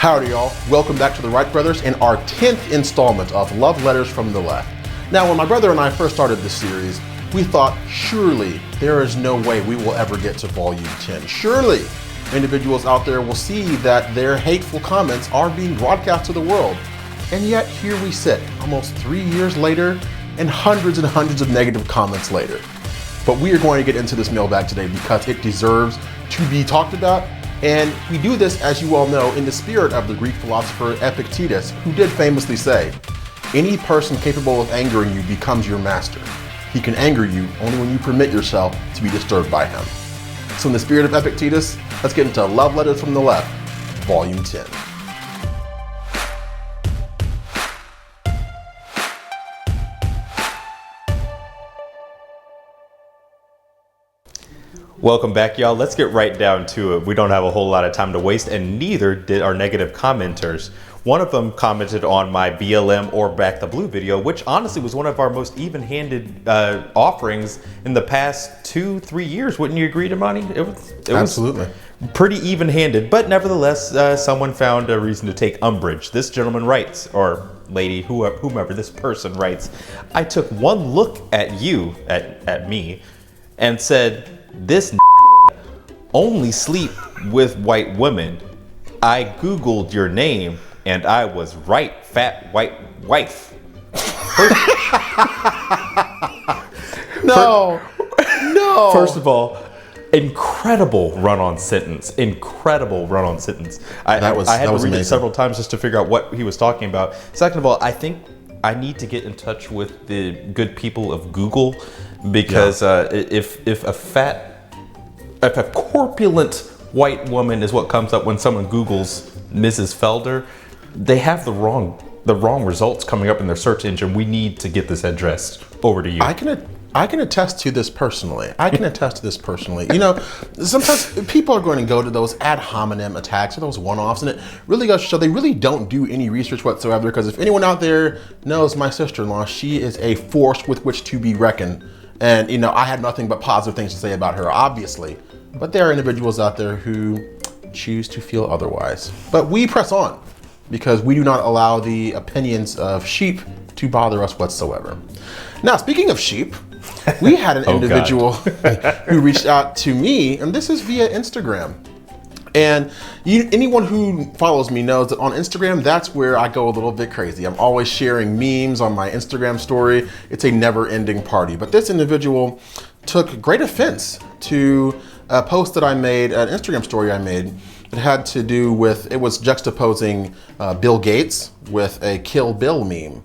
Howdy, y'all. Welcome back to the Wright Brothers and our 10th installment of Love Letters from the Left. Now, when my brother and I first started this series, we thought, surely there is no way we will ever get to volume 10. Surely individuals out there will see that their hateful comments are being broadcast to the world. And yet here we sit, almost 3 years later, and hundreds of negative comments later. But we are going to get into this mailbag today because it deserves to be talked about. And we do this, as you all know, in the spirit of the Greek philosopher Epictetus, who did famously say, any person capable of angering you becomes your master. He can anger you only when you permit yourself to be disturbed by him. So in the spirit of Epictetus, let's get into Love Letters from the Left, Volume 10. Welcome back, y'all. Let's get right down to it. We don't have a whole lot of time to waste, and neither did our negative commenters. One of them commented on my BLM or Back the Blue video, which honestly was one of our most even-handed offerings in the past 2-3 years. Wouldn't you agree, Damani? It Absolutely. was pretty even-handed, but nevertheless, someone found a reason to take umbrage. This gentleman writes, or lady, whomever this person writes, I took one look at you, at me, and said, this only sleep with white women. I Googled your name and I was right, fat white wife. No. First of all, incredible run-on sentence. I had to read it several times just to figure out what he was talking about. Second of all, I think I need to get in touch with the good people of Google because if a corpulent white woman is what comes up when someone Googles Mrs. Felder, they have the wrong results coming up in their search engine. We need to get this addressed. Over to you. I can attest to this personally. You know, sometimes people are going to go to those ad hominem attacks or those one-offs, and it really goes to show they really don't do any research whatsoever, because if anyone out there knows my sister-in-law, she is a force with which to be reckoned. And, you know, I had nothing but positive things to say about her, obviously. But there are individuals out there who choose to feel otherwise. But we press on because we do not allow the opinions of sheep to bother us whatsoever. Now, speaking of sheep, we had an individual who reached out to me, and this is via Instagram. And anyone who follows me knows that on Instagram, that's where I go a little bit crazy. I'm always sharing memes on my Instagram story. It's a never-ending party. But this individual took great offense to a post that I made, an Instagram story I made, that had to do with, it was juxtaposing Bill Gates with a Kill Bill meme.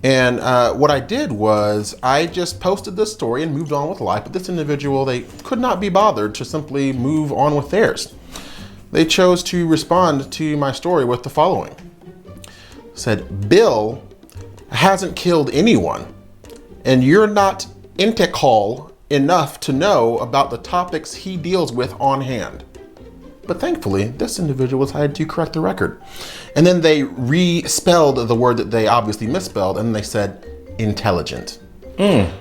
And what I did was I just posted this story and moved on with life. But this individual, they could not be bothered to simply move on with theirs. They chose to respond to my story with the following. Said, Bill hasn't killed anyone, and you're not intellectual enough to know about the topics he deals with on hand. But thankfully, this individual decided to correct the record. And then they respelled the word that they obviously misspelled, and they said, intelligent. There's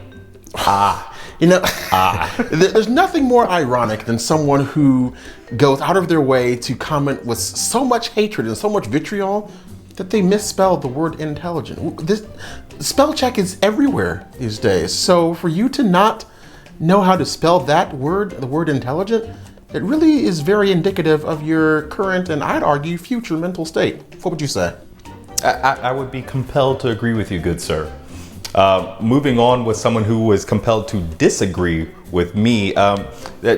nothing more ironic than someone who goes out of their way to comment with so much hatred and so much vitriol that they misspelled the word intelligent. This spell check is everywhere these days. So for you to not know how to spell that word, the word intelligent, it really is very indicative of your current and I'd argue future mental state. What would you say? I would be compelled to agree with you, good sir. Moving on with someone who was compelled to disagree with me.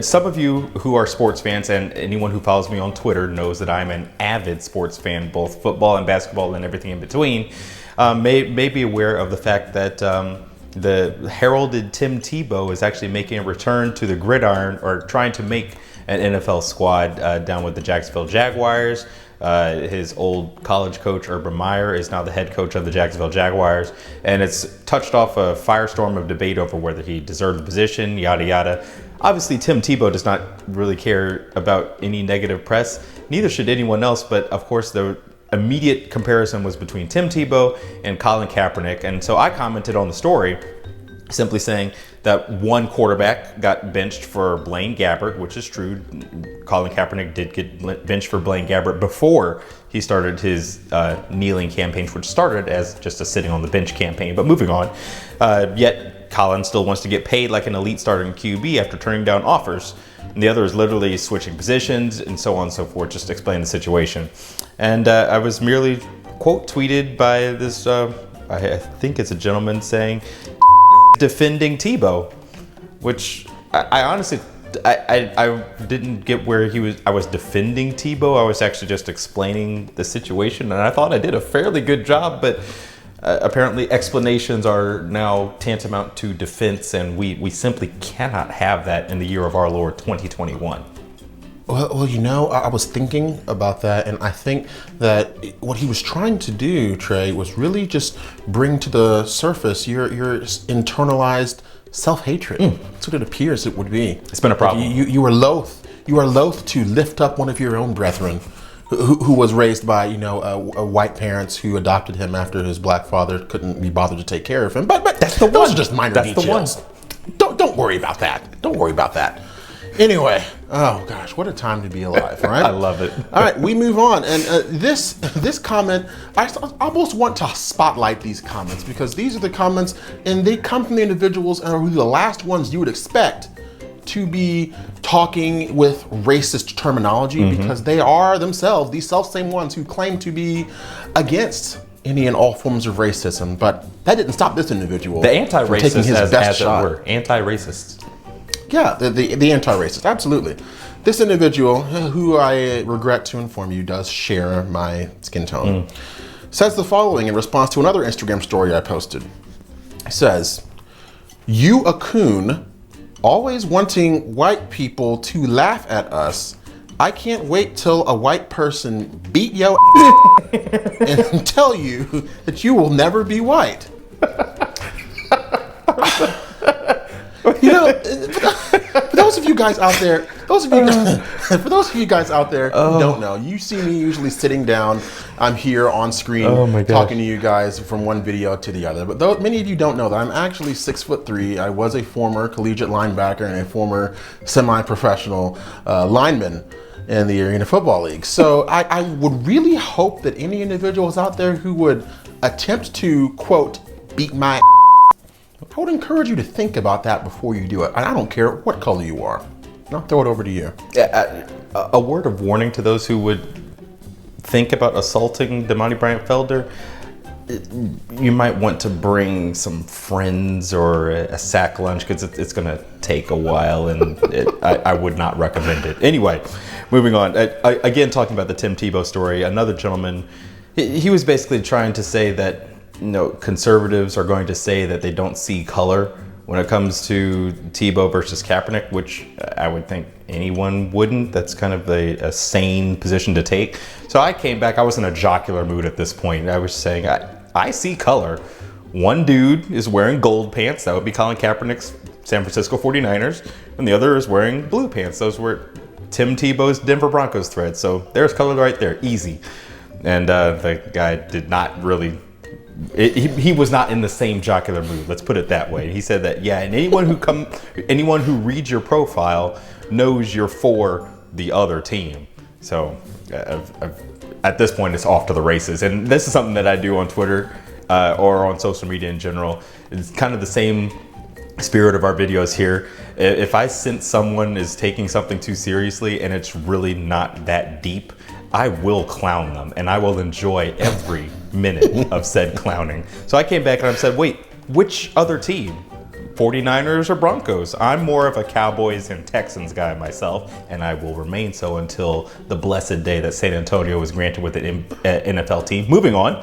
Some of you who are sports fans and anyone who follows me on Twitter knows that I'm an avid sports fan, both football and basketball and everything in between. May be aware of the fact that the heralded Tim Tebow is actually making a return to the gridiron, or trying to make an NFL squad down with the Jacksonville Jaguars. His old college coach, Urban Meyer, is now the head coach of the Jacksonville Jaguars. And it's touched off a firestorm of debate over whether he deserved the position, yada, yada. Obviously, Tim Tebow does not really care about any negative press. Neither should anyone else. But of course, the immediate comparison was between Tim Tebow and Colin Kaepernick. And so I commented on the story simply saying, that one quarterback got benched for Blaine Gabbert, which is true. Colin Kaepernick did get benched for Blaine Gabbert before he started his kneeling campaign, which started as just a sitting on the bench campaign. But moving on, yet Colin still wants to get paid like an elite starting QB after turning down offers. And the other is literally switching positions and so on and so forth, just to explain the situation. And I was merely quote tweeted by this, I think it's a gentleman saying, defending Tebow, which I honestly, I didn't get where I was defending Tebow. I was actually just explaining the situation, and I thought I did a fairly good job, but apparently explanations are now tantamount to defense, and we simply cannot have that in the year of our Lord 2021. Well, you know, I was thinking about that, and I think that what he was trying to do, Trey, was really just bring to the surface your internalized self-hatred. That's what it appears it would be. It's been a problem. Like you are loath to lift up one of your own brethren who was raised by, white parents who adopted him after his black father couldn't be bothered to take care of him. But that's the those one. are just minor That's details. the one. Don't worry about that. Don't worry about that. Anyway, oh gosh, what a time to be alive, right? I love it. All right, we move on. And this comment, I almost want to spotlight these comments because these are the comments and they come from the individuals and are really the last ones you would expect to be talking with racist terminology because they are themselves these self-same ones who claim to be against any and all forms of racism. But that didn't stop this individual. The anti-racists, from taking his best shot. it were. Anti-racists. Yeah, the anti-racist, absolutely. This individual, who I regret to inform you does share my skin tone, says the following in response to another Instagram story I posted. He says, "You a coon, always wanting white people to laugh at us. I can't wait till a white person beat your and tell you that you will never be white." You know, for those of you guys out there, who don't know, you see me usually sitting down. I'm here on screen talking to you guys from one video to the other. But many of you don't know that I'm actually 6'3". I was a former collegiate linebacker and a former semi-professional lineman in the Arena Football League. So I would really hope that any individuals out there who would attempt to, quote, beat my I would encourage you to think about that before you do it. I don't care what color you are. I'll throw it over to you. A word of warning to those who would think about assaulting Damani Bryant Felder. You might want to bring some friends or a sack lunch because it's going to take a while, and I would not recommend it. Anyway, moving on. Again, talking about the Tim Tebow story, another gentleman, he was basically trying to say that conservatives are going to say that they don't see color when it comes to Tebow versus Kaepernick, which I would think anyone wouldn't. That's kind of a sane position to take. So I came back, I was in a jocular mood at this point. I was saying, I see color. One dude is wearing gold pants, that would be Colin Kaepernick's San Francisco 49ers, and the other is wearing blue pants. Those were Tim Tebow's Denver Broncos threads. So there's color right there, easy. And the guy did not really... He was not in the same jocular mood. Let's put it that way. He said that, and anyone who reads your profile knows you're for the other team. So at this point, it's off to the races. And this is something that I do on Twitter or on social media in general. It's kind of the same spirit of our videos here. If I sense someone is taking something too seriously and it's really not that deep, I will clown them and I will enjoy every minute of said clowning. So I came back and I said, wait, which other team? 49ers or Broncos? I'm more of a Cowboys and Texans guy myself, and I will remain so until the blessed day that San Antonio was granted with an NFL team. Moving on.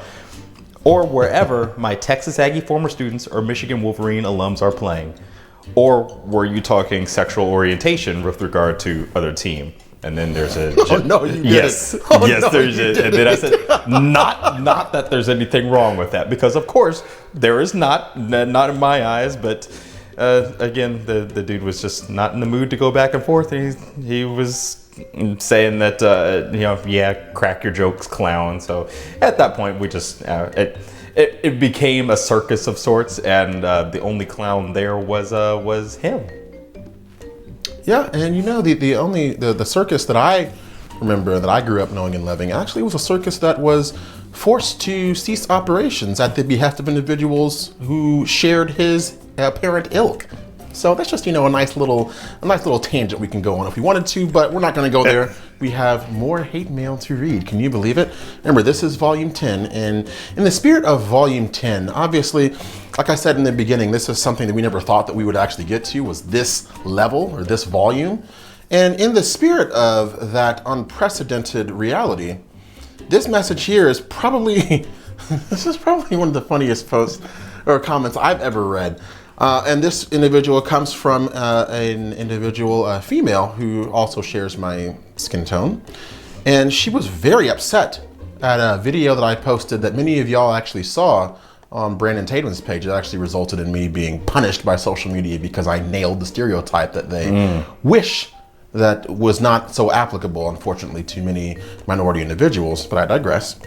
Or wherever my Texas Aggie former students or Michigan Wolverine alums are playing. Or were you talking sexual orientation with regard to other team? And then there's a... Oh, no, you didn't. Yes, oh, yes, no, there's it. And then I said, not that there's anything wrong with that, because of course there is not in my eyes. But again, the dude was just not in the mood to go back and forth. And he was saying that crack your jokes, clown. So at that point, we just it became a circus of sorts, and the only clown there was him. Yeah, and you know, the circus that I remember, that I grew up knowing and loving, actually was a circus that was forced to cease operations at the behest of individuals who shared his apparent ilk. So that's just, you know, a nice little tangent we can go on if we wanted to, but we're not going to go there. We have more hate mail to read. Can you believe it? Remember, this is volume 10, and in the spirit of volume 10, obviously, like I said in the beginning, this is something that we never thought that we would actually get to, was this level or this volume. And in the spirit of that unprecedented reality, this message here is probably, this is probably one of the funniest posts or comments I've ever read. And this individual comes from an individual female who also shares my skin tone. And she was very upset at a video that I posted that many of y'all actually saw on Brandon Tatum's page. It actually resulted in me being punished by social media because I nailed the stereotype that they wish that was not so applicable, unfortunately, to many minority individuals, but I digress.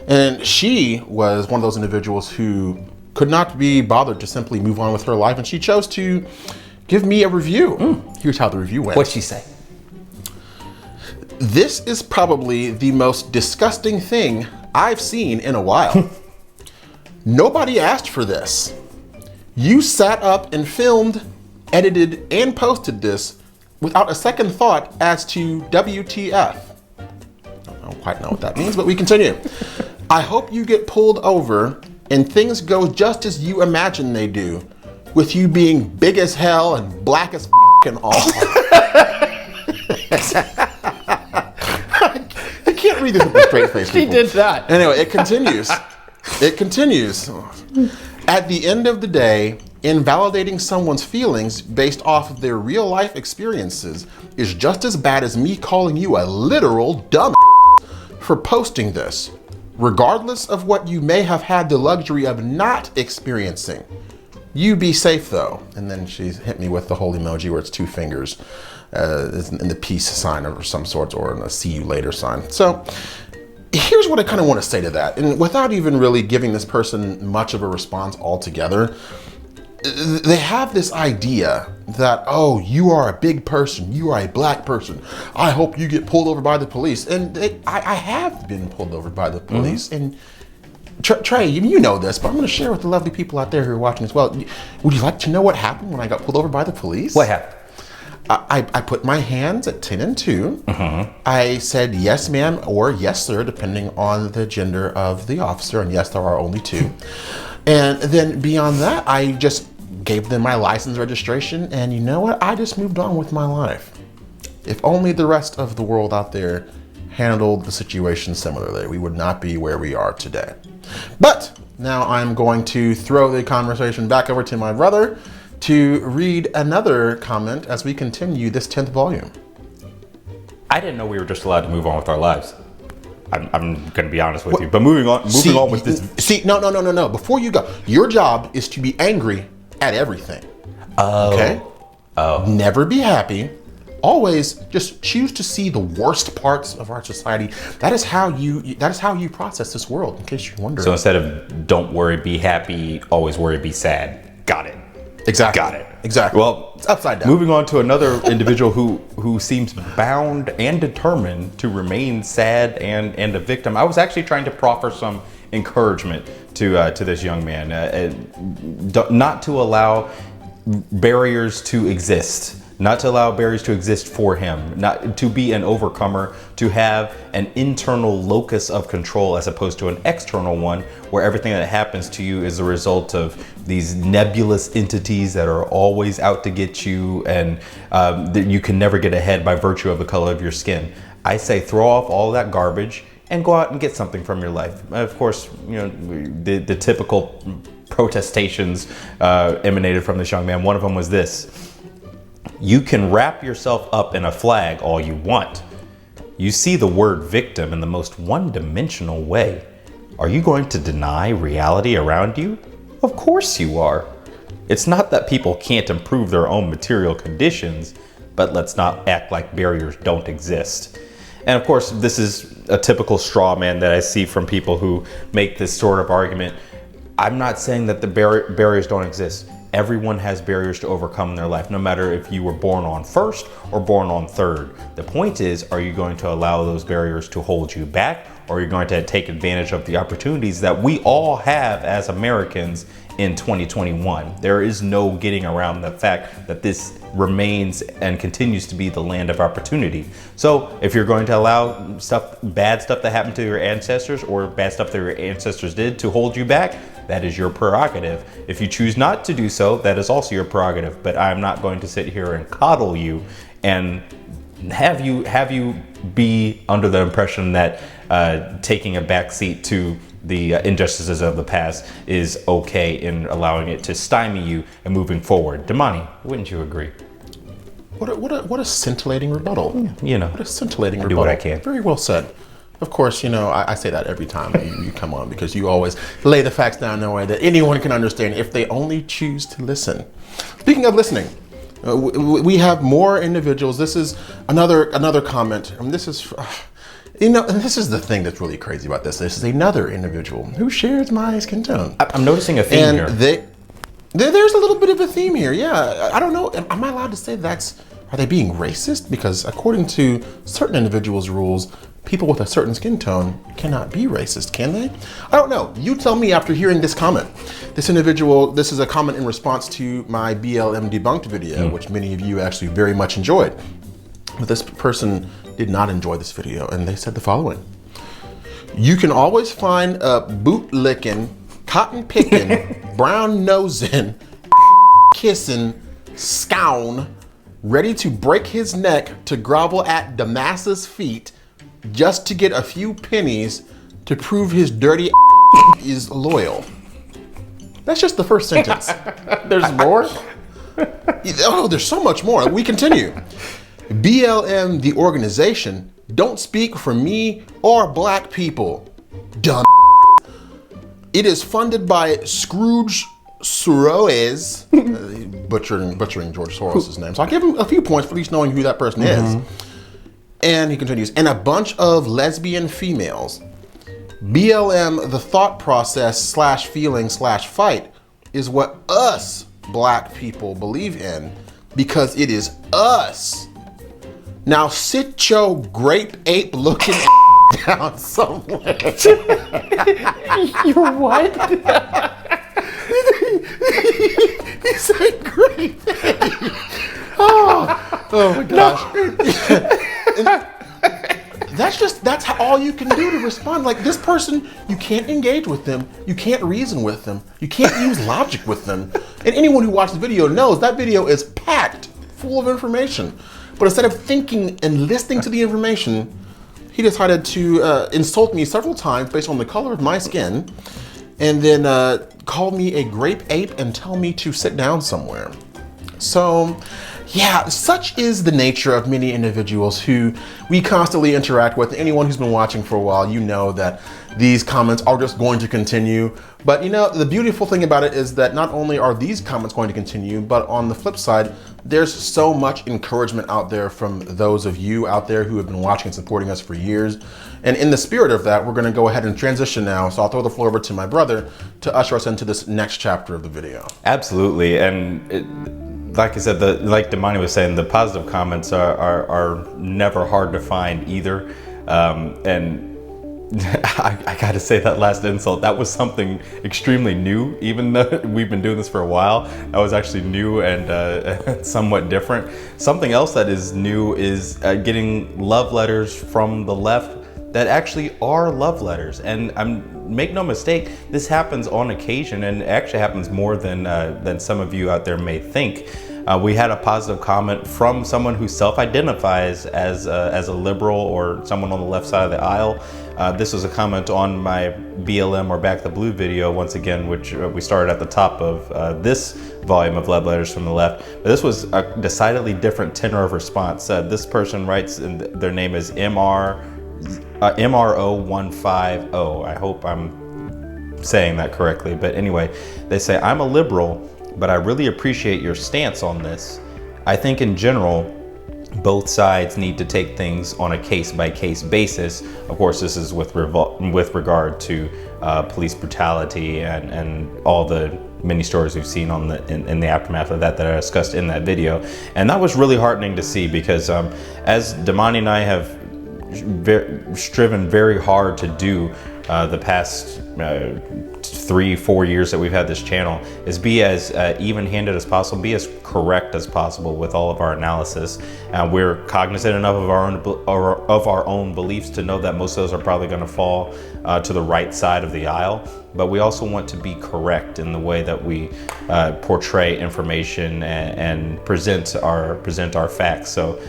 And she was one of those individuals who could not be bothered to simply move on with her life, and she chose to give me a review. Here's how the review went. What'd she say? This is probably the most disgusting thing I've seen in a while. Nobody asked for this. You sat up and filmed, edited, and posted this without a second thought as to WTF. I don't quite know what that means, but we continue. I hope you get pulled over and things go just as you imagine they do, with you being big as hell and black as and all. I can't read this with a straight face. She did that. Anyway, it continues. It continues. At the end of the day, invalidating someone's feelings based off of their real life experiences is just as bad as me calling you a literal dumb for posting this, regardless of what you may have had the luxury of not experiencing. You be safe though. And then she's hit me with the whole emoji where it's two fingers in the peace sign of some sort, or in a see you later sign. So here's what I kind of want to say to that. And without even really giving this person much of a response altogether, they have this idea that, oh, you are a big person, you are a black person, I hope you get pulled over by the police. And I have been pulled over by the police. And Trey, you know this, but I'm going to share with the lovely people out there who are watching as well. Would you like to know what happened when I got pulled over by the police? What happened? I put my hands at 10 and 2. I said yes, ma'am, or yes, sir, depending on the gender of the officer. And yes, there are only 2. And then beyond that, I just gave them my license registration. And you know what? I just moved on with my life. If only the rest of the world out there handled the situation similarly, we would not be where we are today. But now I'm going to throw the conversation back over to my brother to read another comment as we continue this 10th volume. I didn't know we were just allowed to move on with our lives. I'm going to be honest with you. But moving on with this. No. Before you go, your job is to be angry at everything. Okay? Never be happy. Always just choose to see the worst parts of our society. That is how you process this world, in case you're wondering. So instead of don't worry, be happy, always worry, be sad. Got it. Exactly. Got it. Exactly. Well, it's upside down. Moving on to another individual who seems bound and determined to remain sad and a victim. I was actually trying to proffer some encouragement to this young man, not to allow barriers to exist. Not to allow barriers to exist for him, not to be an overcomer, to have an internal locus of control as opposed to an external one where everything that happens to you is a result of these nebulous entities that are always out to get you, and that you can never get ahead by virtue of the color of your skin. I say throw off all that garbage and go out and get something from your life. Of course, you know, the typical protestations emanated from this young man. One of them was this: you can wrap yourself up in a flag all you want. You see the word victim in the most one-dimensional way. Are you going to deny reality around you? Of course you are. It's not that people can't improve their own material conditions, but let's not act like barriers don't exist. And of course, this is a typical straw man that I see from people who make this sort of argument. I'm not saying that the barriers don't exist. Everyone has barriers to overcome in their life, no matter if you were born on first or born on third. The point is, are you going to allow those barriers to hold you back, or are you going to take advantage of the opportunities that we all have as Americans in 2021? There is no getting around the fact that this remains and continues to be the land of opportunity. So if you're going to allow bad stuff that happened to your ancestors, or bad stuff that your ancestors did, to hold you back, that is your prerogative. If you choose not to do so, that is also your prerogative. But I'm not going to sit here and coddle you and have you be under the impression that taking a back seat to the injustices of the past is okay in allowing it to stymie you and moving forward. Damani, wouldn't you agree? What a scintillating rebuttal. You know, what a scintillating rebuttal. Do what I can. Very well said. Of course, I say that every time you come on, because you always lay the facts down in a way that anyone can understand if they only choose to listen. Speaking of listening, we have more individuals. This is another comment, and this is, and this is the thing that's really crazy about this. This is another individual who shares my skin tone. I'm noticing a theme here. There's a little bit of a theme here. Yeah, I don't know. Am I allowed to say are they being racist? Because according to certain individuals' rules, people with a certain skin tone cannot be racist, can they? I don't know. You tell me after hearing this comment. This is a comment in response to my BLM debunked video, which many of you actually very much enjoyed. But this person did not enjoy this video, and they said the following: "You can always find a boot-licking, cotton-picking, brown-nosing, kissing, scown, ready to break his neck to grovel at Damas's feet just to get a few pennies to prove his dirty is loyal." That's just the first sentence. There's more? Oh, there's so much more. We continue. "BLM, the organization, don't speak for me or black people. Dumb. It is funded by Scrooge Soros," butchering George Soros' name. So I'll give him a few points for at least knowing who that person is. And he continues, "and a bunch of lesbian females. BLM, the thought process / feeling / fight, is what us black people believe in, because it is us. Now sit your grape ape looking down somewhere." You what? He said grape ape. Oh my gosh. That's all you can do to respond. Like, this person, you can't engage with them, you can't reason with them, you can't use logic with them. And anyone who watched the video knows that video is packed full of information. But instead of thinking and listening to the information, he decided to insult me several times based on the color of my skin, and then call me a grape ape and tell me to sit down somewhere. So, yeah, such is the nature of many individuals who we constantly interact with. Anyone who's been watching for a while, you know that these comments are just going to continue. But the beautiful thing about it is that not only are these comments going to continue, but on the flip side, there's so much encouragement out there from those of you out there who have been watching and supporting us for years. And in the spirit of that, we're going to go ahead and transition now. So I'll throw the floor over to my brother to usher us into this next chapter of the video. Absolutely. And like I said, like Damani was saying, the positive comments are never hard to find either. And I gotta say, that last insult, that was something extremely new. Even though we've been doing this for a while, that was actually new and somewhat different. Something else that is new is getting love letters from the left that actually are love letters. And make no mistake, this happens on occasion, and it actually happens more than some of you out there may think. We had a positive comment from someone who self-identifies as a liberal or someone on the left side of the aisle. This was a comment on my BLM or Back the Blue video, once again, which we started at the top of this volume of Love Letters from the Left. But this was a decidedly different tenor of response. This person writes, and their name is MRO150. I hope I'm saying that correctly. But anyway, they say, "I'm a liberal, but I really appreciate your stance on this. I think in general, both sides need to take things on a case-by-case basis. Of course, this is with regard to police brutality and all the many stories we've seen on in the aftermath of that I discussed in that video. And that was really heartening to see, because as Damani and I have striven very hard to do the past 3-4 years that we've had this channel, is be as even-handed as possible, be as correct as possible with all of our analysis. We're cognizant enough of our own beliefs to know that most of those are probably going to fall to the right side of the aisle, but we also want to be correct in the way that we portray information and present our facts. So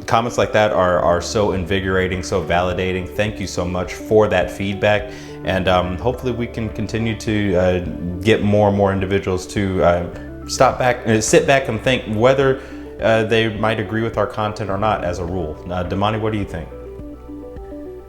comments like that are so invigorating, so validating. Thank you so much for that feedback, and hopefully we can continue to get more and more individuals to sit back and think whether they might agree with our content or not. As a rule, Damani, what do you think?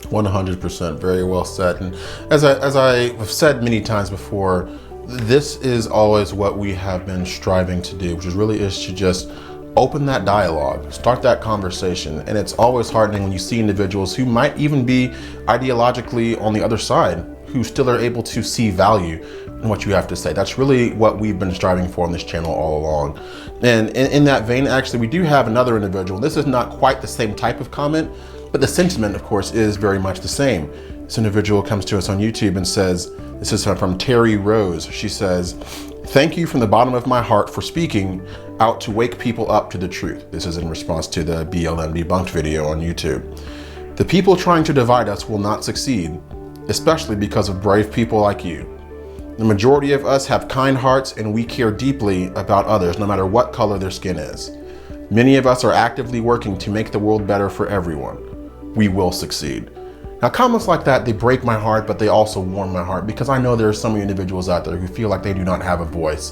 100%, very well said. And as I have said many times before, this is always what we have been striving to do, which is to just open that dialogue, start that conversation. And it's always heartening when you see individuals who might even be ideologically on the other side, who still are able to see value in what you have to say. That's really what we've been striving for on this channel all along. And in that vein, actually, we do have another individual. This is not quite the same type of comment, but the sentiment, of course, is very much the same. This individual comes to us on YouTube and says, this is from Terry Rose. She says, "Thank you from the bottom of my heart for speaking out to wake people up to the truth." This is in response to the BLM Debunked video on YouTube. "The people trying to divide us will not succeed, especially because of brave people like you. The majority of us have kind hearts and we care deeply about others, no matter what color their skin is. Many of us are actively working to make the world better for everyone. We will succeed." Now, comments like that, they break my heart, but they also warm my heart, because I know there are so many individuals out there who feel like they do not have a voice.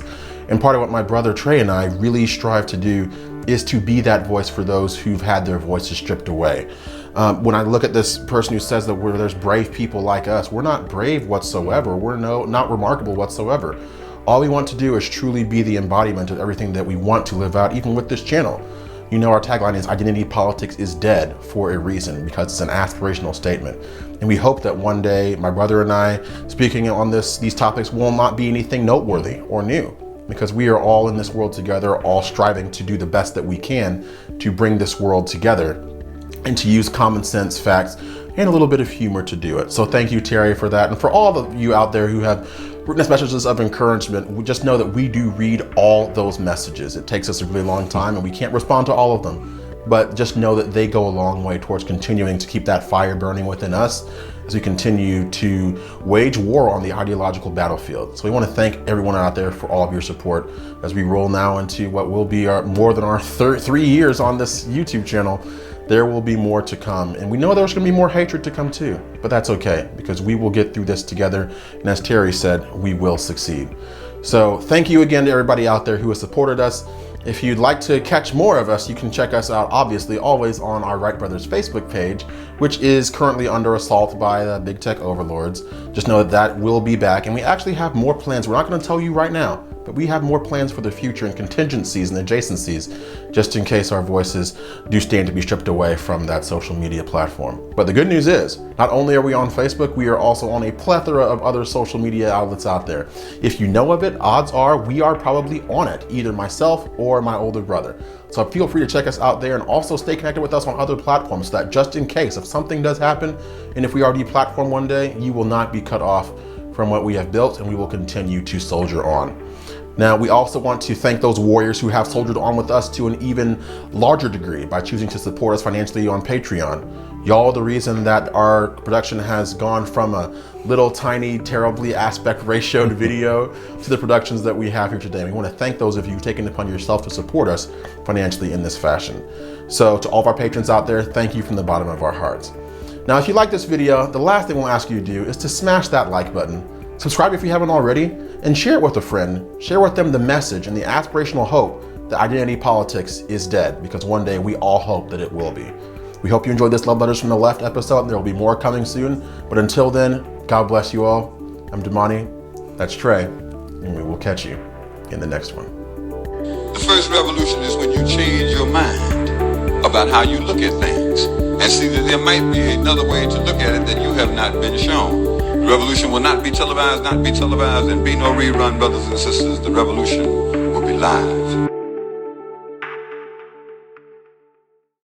And part of what my brother Trey and I really strive to do is to be that voice for those who've had their voices stripped away. When I look at this person who says that there's brave people like us, we're not brave whatsoever. We're not remarkable whatsoever. All we want to do is truly be the embodiment of everything that we want to live out, even with this channel. You know, our tagline is "Identity politics is dead" for a reason, because it's an aspirational statement. And we hope that one day my brother and I speaking on these topics will not be anything noteworthy or new, because we are all in this world together, all striving to do the best that we can to bring this world together and to use common sense, facts, and a little bit of humor to do it. So thank you, Terry, for that. And for all of you out there who have written us messages of encouragement, we just know that we do read all those messages. It takes us a really long time and we can't respond to all of them, but just know that they go a long way towards continuing to keep that fire burning within us as we continue to wage war on the ideological battlefield. So we want to thank everyone out there for all of your support as we roll now into what will be more than our 3 years on this YouTube channel. There will be more to come, and we know there's going to be more hatred to come too, but that's okay, because we will get through this together, and as Terry said, we will succeed. So thank you again to everybody out there who has supported us. If you'd like to catch more of us, you can check us out, obviously, always on our Wright Brothers Facebook page, which is currently under assault by the big tech overlords. Just know that will be back, and we actually have more plans. We're not going to tell you right now, but we have more plans for the future and contingencies and adjacencies, just in case our voices do stand to be stripped away from that social media platform. But the good news is, not only are we on Facebook, we are also on a plethora of other social media outlets out there. If you know of it, odds are we are probably on it, either myself or my older brother. So feel free to check us out there, and also stay connected with us on other platforms, so that just in case if something does happen, and if we are deplatformed one day, you will not be cut off from what we have built, and we will continue to soldier on. Now, we also want to thank those warriors who have soldiered on with us to an even larger degree by choosing to support us financially on Patreon. Y'all are the reason that our production has gone from a little tiny, terribly aspect ratioed video to the productions that we have here today. We want to thank those of you who've taken it upon yourself to support us financially in this fashion. So to all of our patrons out there, thank you from the bottom of our hearts. Now, if you like this video, the last thing we'll ask you to do is to smash that like button. Subscribe if you haven't already, and share it with a friend. Share with them the message and the aspirational hope that identity politics is dead, because one day we all hope that it will be. We hope you enjoyed this Love Letters from the Left episode, and there will be more coming soon. But until then, God bless you all. I'm Damani, that's Trey, and we will catch you in the next one. The first revolution is when you change your mind about about how you look at things and see that there might be another way to look at it that you have not been shown. The revolution will not be televised, and be no rerun, brothers and sisters. The revolution will be live.